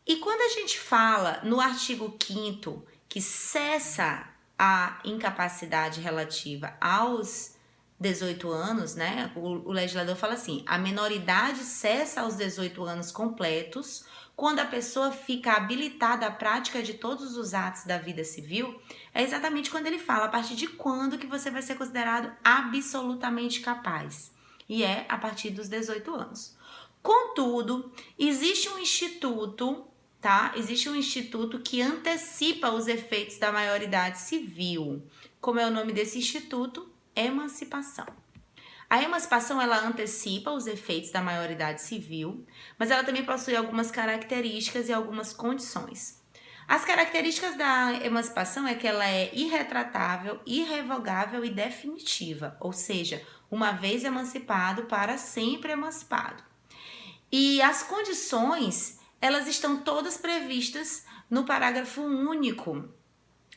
E quando a gente fala no artigo 5º que cessa a incapacidade relativa aos 18 anos, né? O legislador fala assim: a menoridade cessa aos 18 anos completos quando a pessoa fica habilitada à prática de todos os atos da vida civil. É exatamente quando ele fala a partir de quando que você vai ser considerado absolutamente capaz. E é a partir dos 18 anos. Contudo, existe um instituto, tá? Existe um instituto que antecipa os efeitos da maioridade civil. Como é o nome desse instituto? Emancipação. A emancipação, ela antecipa os efeitos da maioridade civil, mas ela também possui algumas características e algumas condições. As características da emancipação é que ela é irretratável, irrevogável e definitiva, ou seja, uma vez emancipado, para sempre emancipado. E as condições, elas estão todas previstas no parágrafo único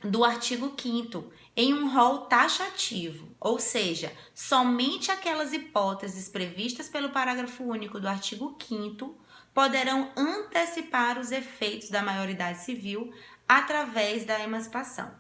do artigo 5º, em um rol taxativo, ou seja, somente aquelas hipóteses previstas pelo parágrafo único do artigo 5º poderão antecipar os efeitos da maioridade civil através da emancipação.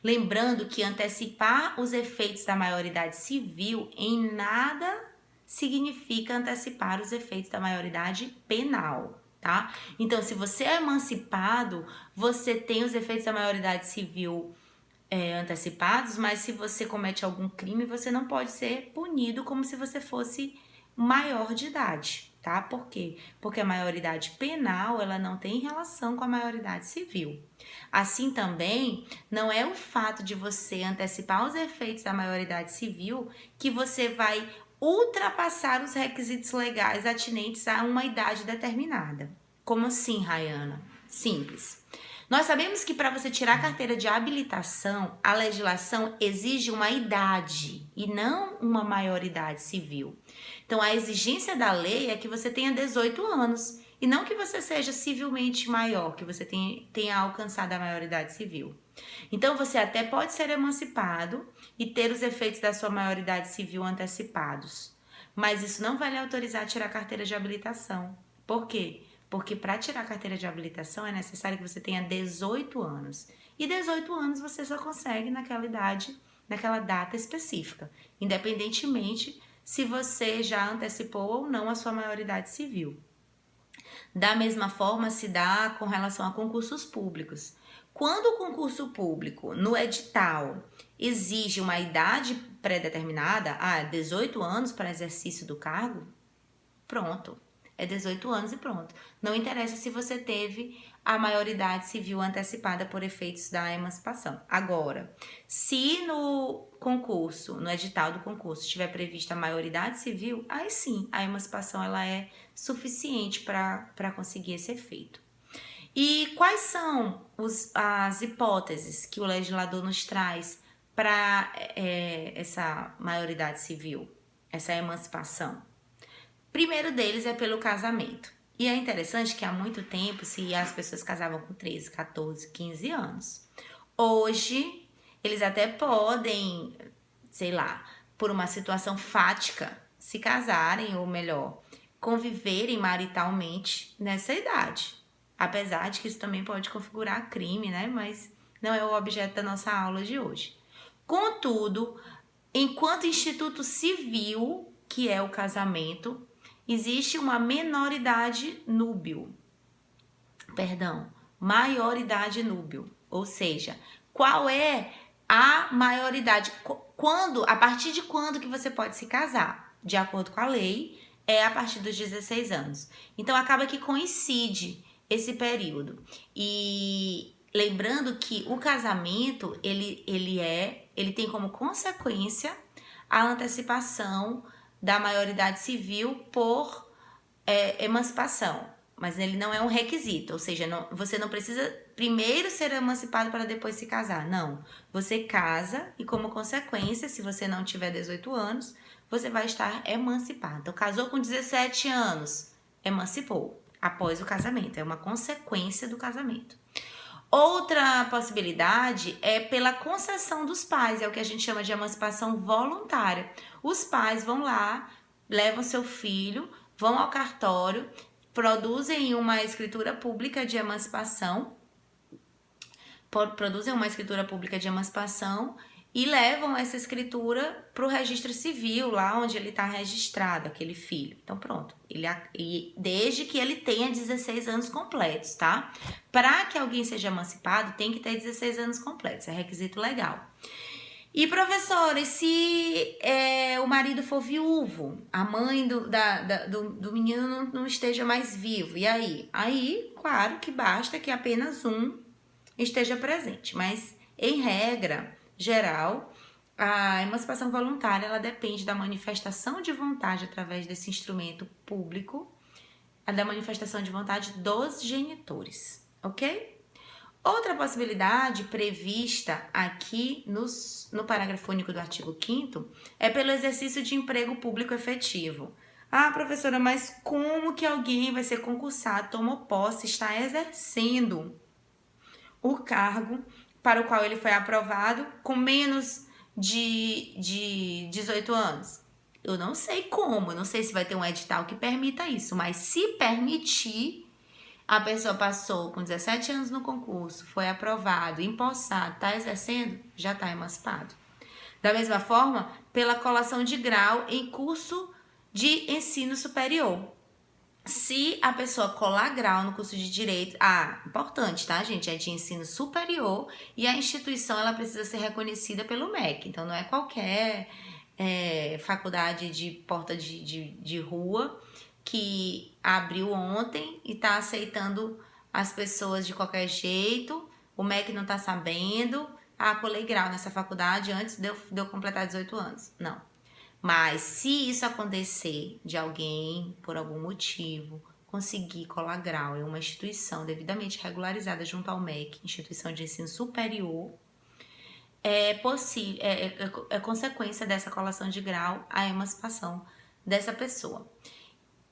Lembrando que antecipar os efeitos da maioridade civil em nada significa antecipar os efeitos da maioridade penal, tá? Então, se você é emancipado, você tem os efeitos da maioridade civil antecipados, mas se você comete algum crime, você não pode ser punido como se você fosse maior de idade, tá? Por quê? Porque a maioridade penal, ela não tem relação com a maioridade civil. Assim também, não é o fato de você antecipar os efeitos da maioridade civil que você vai ultrapassar os requisitos legais atinentes a uma idade determinada. Como assim, Rayana? Simples. Nós sabemos que para você tirar a carteira de habilitação, a legislação exige uma idade e não uma maioridade civil. Então, a exigência da lei é que você tenha 18 anos e não que você seja civilmente maior, que você tenha alcançado a maioridade civil. Então, você até pode ser emancipado e ter os efeitos da sua maioridade civil antecipados, mas isso não vai lhe autorizar a tirar a carteira de habilitação. Por quê? Porque para tirar a carteira de habilitação é necessário que você tenha 18 anos. E 18 anos você só consegue naquela idade, naquela data específica, independentemente se você já antecipou ou não a sua maioridade civil. Da mesma forma se dá com relação a concursos públicos. Quando o concurso público, no edital, exige uma idade pré-determinada, 18 anos para exercício do cargo, pronto. É 18 anos e pronto. Não interessa se você teve a maioridade civil antecipada por efeitos da emancipação. Agora, se no concurso, no edital do concurso, estiver prevista a maioridade civil, aí sim, a emancipação ela é suficiente para conseguir esse efeito. E quais são as hipóteses que o legislador nos traz para essa maioridade civil, essa emancipação? Primeiro deles é pelo casamento. E é interessante que há muito tempo as pessoas casavam com 13, 14, 15 anos. Hoje, eles até podem, sei lá, por uma situação fática, se casarem, ou melhor, conviverem maritalmente nessa idade. Apesar de que isso também pode configurar crime, né? Mas não é o objeto da nossa aula de hoje. Contudo, enquanto instituto civil, que é o casamento, existe uma maioridade núbil. Ou seja, qual é a maioridade? A partir de quando que você pode se casar? De acordo com a lei, é a partir dos 16 anos. Então, acaba que coincide esse período. E lembrando que o casamento, ele tem como consequência a antecipação da maioridade civil por emancipação, mas ele não é um requisito, ou seja, você não precisa primeiro ser emancipado para depois se casar, não. Você casa e, como consequência, se você não tiver 18 anos, você vai estar emancipado. Então, casou com 17 anos, emancipou após o casamento, é uma consequência do casamento. Outra possibilidade é pela concessão dos pais, é o que a gente chama de emancipação voluntária. Os pais vão lá, levam seu filho, vão ao cartório, produzem uma escritura pública de emancipação, e levam essa escritura para o registro civil, lá onde ele está registrado, aquele filho. Então, pronto. Desde que ele tenha 16 anos completos, tá? Para que alguém seja emancipado, tem que ter 16 anos completos. É requisito legal. E, professores, se o marido for viúvo, a mãe do menino não esteja mais vivo, e aí? Aí, claro que basta que apenas um esteja presente. Mas, em regra geral, a emancipação voluntária, ela depende da manifestação de vontade através desse instrumento público, da manifestação de vontade dos genitores, ok? Outra possibilidade prevista aqui no parágrafo único do artigo 5º é pelo exercício de emprego público efetivo. Ah, professora, mas como que alguém vai ser concursado, tomou posse, está exercendo o cargo para o qual ele foi aprovado com menos de 18 anos? Eu não sei como, não sei se vai ter um edital que permita isso, mas se permitir, a pessoa passou com 17 anos no concurso, foi aprovado, empossado, está exercendo, já está emancipado. Da mesma forma, pela colação de grau em curso de ensino superior. Se a pessoa colar grau no curso de Direito, importante, tá, gente? É de ensino superior e a instituição, ela precisa ser reconhecida pelo MEC. Então, não é qualquer faculdade de porta de rua que abriu ontem e tá aceitando as pessoas de qualquer jeito. O MEC não tá sabendo. Colei grau nessa faculdade antes de eu completar 18 anos. Não. Mas se isso acontecer de alguém, por algum motivo, conseguir colar grau em uma instituição devidamente regularizada junto ao MEC, instituição de ensino superior, é consequência dessa colação de grau a emancipação dessa pessoa.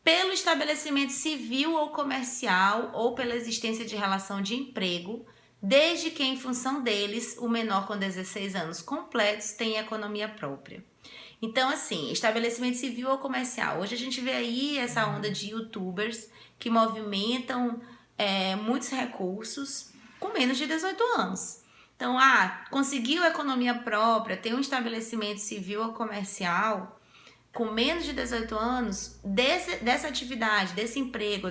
Pelo estabelecimento civil ou comercial ou pela existência de relação de emprego, desde que em função deles o menor com 16 anos completos tenha economia própria. Então, assim, estabelecimento civil ou comercial. Hoje a gente vê aí essa onda de youtubers que movimentam muitos recursos com menos de 18 anos. Então, conseguiu economia própria, tem um estabelecimento civil ou comercial com menos de 18 anos, dessa atividade, desse emprego,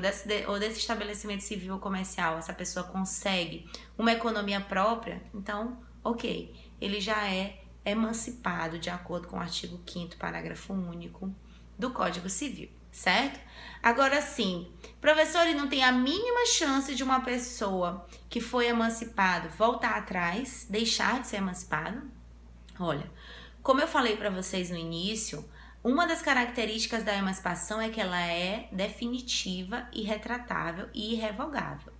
ou desse estabelecimento civil ou comercial, essa pessoa consegue uma economia própria, então, ok, ele já é emancipado de acordo com o artigo 5º, parágrafo único do Código Civil, certo? Agora sim, professor, ele não tem a mínima chance de uma pessoa que foi emancipado voltar atrás, deixar de ser emancipado? Olha, como eu falei para vocês no início, uma das características da emancipação é que ela é definitiva, irretratável e irrevogável.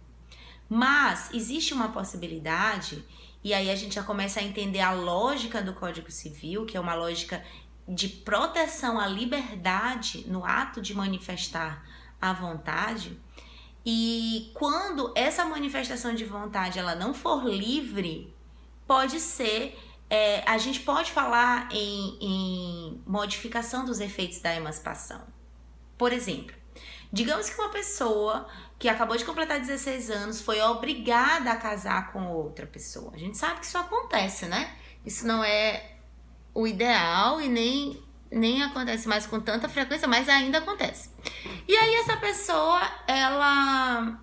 Mas existe uma possibilidade, e aí a gente já começa a entender a lógica do Código Civil, que é uma lógica de proteção à liberdade no ato de manifestar a vontade. E quando essa manifestação de vontade ela não for livre, pode ser, a gente pode falar em modificação dos efeitos da emancipação. Por exemplo, digamos que uma pessoa que acabou de completar 16 anos foi obrigada a casar com outra pessoa. A gente sabe que isso acontece, né? Isso não é o ideal e nem acontece mais com tanta frequência, mas ainda acontece. E aí essa pessoa, ela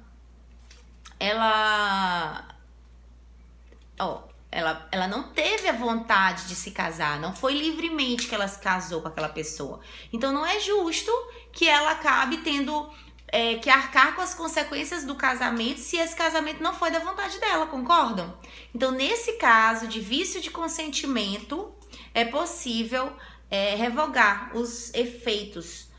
não teve a vontade de se casar, não foi livremente que ela se casou com aquela pessoa. Então não é justo que ela acabe tendo que arcar com as consequências do casamento se esse casamento não foi da vontade dela, concordam? Então nesse caso de vício de consentimento, é possível revogar os efeitos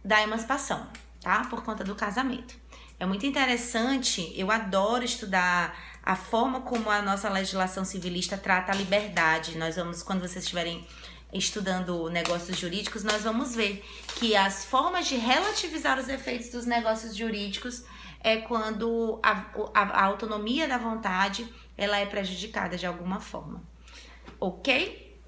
da emancipação, tá? Por conta do casamento. É muito interessante, eu adoro estudar a forma como a nossa legislação civilista trata a liberdade. Nós vamos, quando vocês estiverem estudando negócios jurídicos, nós vamos ver que as formas de relativizar os efeitos dos negócios jurídicos é quando a autonomia da vontade ela é prejudicada de alguma forma. Ok?